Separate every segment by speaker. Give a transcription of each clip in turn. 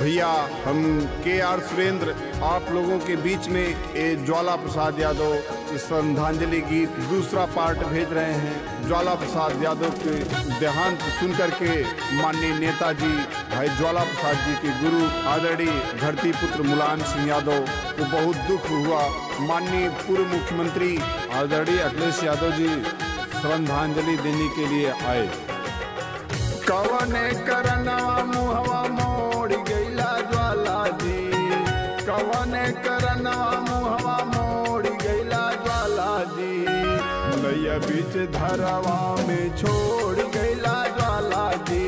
Speaker 1: भैया हम KR सुरेंद्र आप लोगों के बीच में ये ज्वाला प्रसाद यादव श्रद्धांजलि गीत दूसरा पार्ट भेज रहे हैं। ज्वाला प्रसाद यादव के देहांत सुनकर के माननीय नेताजी भाई ज्वाला प्रसाद जी के गुरु आदरणीय धरती पुत्र मुलायम सिंह यादव को बहुत दुख हुआ। माननीय पूर्व मुख्यमंत्री आदरणीय अखिलेश यादव जी श्रद्धांजलि देने के लिए आए।
Speaker 2: कवने करनवा मुहवा मोड़ गईला ज्वाला जी, कवने करनवा मुहवा मोड़ गईला ज्वाला जी, नैया बीच धरवा में छोड़ गईला ज्वाला जी,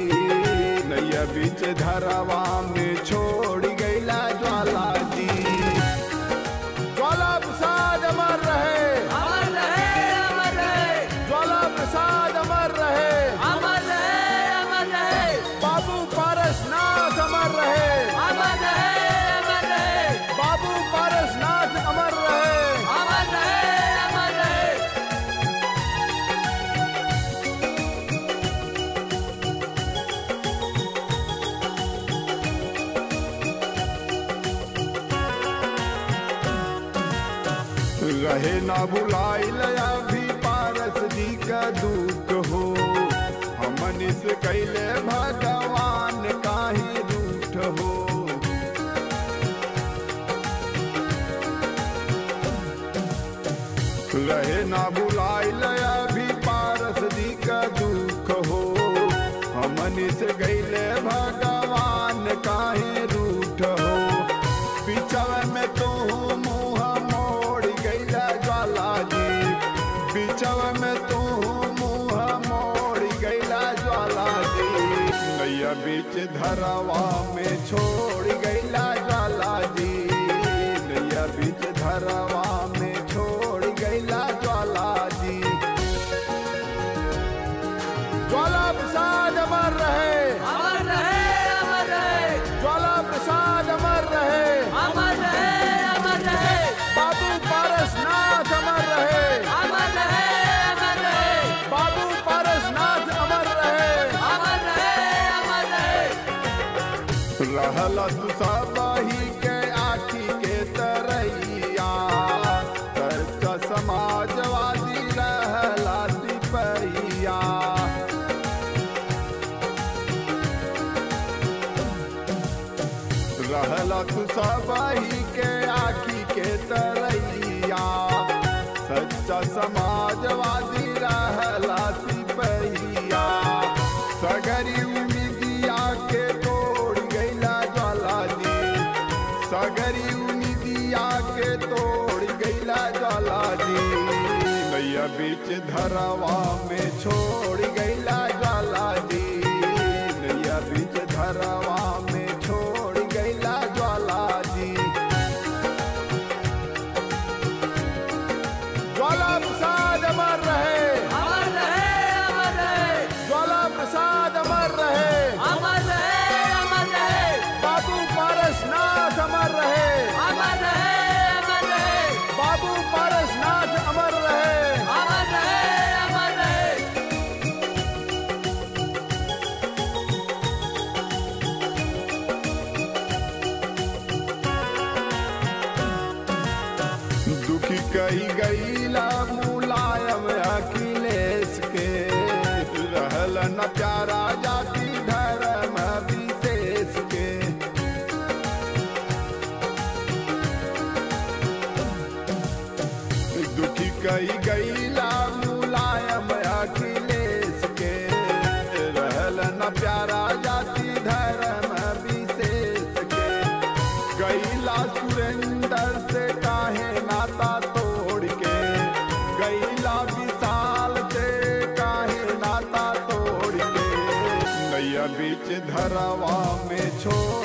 Speaker 2: नैया बीच धरवा में छोड़ गईला ज्वाला जी। ज्वाला प्रसाद अमर रहे,
Speaker 3: अमर रहे, अमर रहे,
Speaker 2: ज्वाला प्रसाद अमर रहे,
Speaker 3: अमर रहे, अमर रहे,
Speaker 2: बाबू पारसनाथ अमर रहे,
Speaker 3: अमर रहे, अमर रहे,
Speaker 2: बाबू पारसनाथ अमर रहे।
Speaker 3: अमर रहे, अमर रहे।
Speaker 2: रहे ना भुलाइल अभी पारस जी का दुख हो, हमन से कैले भगवान काहे रूठ हो। रहे ना भुलाइल अभी पारस जी का दुख हो, हमन से कैले भगवान काहे रूठ हो। पिछवे में तो मुँह मोड़ गईला ज्वाला जी, पिछवे में तो मुँह मोड़ गईला ज्वाला जी, नैया बीच धरवा में छोड़ गईला ज्वाला जी, नैया बीच धरवा में छोड़ गईला ज्वाला जी। ज्वाला प्रसाद अमर रहे,
Speaker 3: अमर रहे, अमर रहे,
Speaker 2: ज्वाला प्रसाद अमर रहे,
Speaker 3: अमर रहे, अमर रहे,
Speaker 2: बाबू पारसनाथ अमर रहे,
Speaker 3: अमर रहे, अमर रहे,
Speaker 2: बाबू पारसनाथ अमर रहे।
Speaker 3: अमर रहे, अमर रहे।
Speaker 2: रहला तू सबही के आखी के तरैया, चर्चा समाजवादी रहला सिपहिया। रहला तू सबही के आखी के तरैया, सच्चा समाजवादी रहला सिपहिया। सगरी उम्मीदिया के तोड़ गईला ज्वाला जी, सगरी उम्मीदिया के तोड़ गईला ज्वाला जी, नैया बीच धरवा में छोड़ गईला ज्वाला जी, नैया बीच धरवा में छोड़ गईला ज्वाला जी। ज्वाला प्रसाद अमर रहे,
Speaker 3: अमर रहे, अमर रहे,
Speaker 2: ज्वाला प्रसाद अमर रहे,
Speaker 3: अमर रहे, अमर रहे,
Speaker 2: बाबू पारसनाथ अमर रहे,
Speaker 3: अमर रहे, अमर रहे,
Speaker 2: बाबू पारसनाथ अमर रहे।
Speaker 3: अमर रहे, अमर रहे।
Speaker 2: दुखी कही गईला मुलायम अखिलेश के, रहल न प्यारा जाति धर्म विशेष के। दुखी कही गईला मुलायम अखिलेश के, रहल न प्यारा जाति धर्म विशेष के। गईला सुरेंद्र से काहे नाता तोड़ के, गईला विशाल से काहे नाता तोड़ के, नैया बीच धरवा में छोड़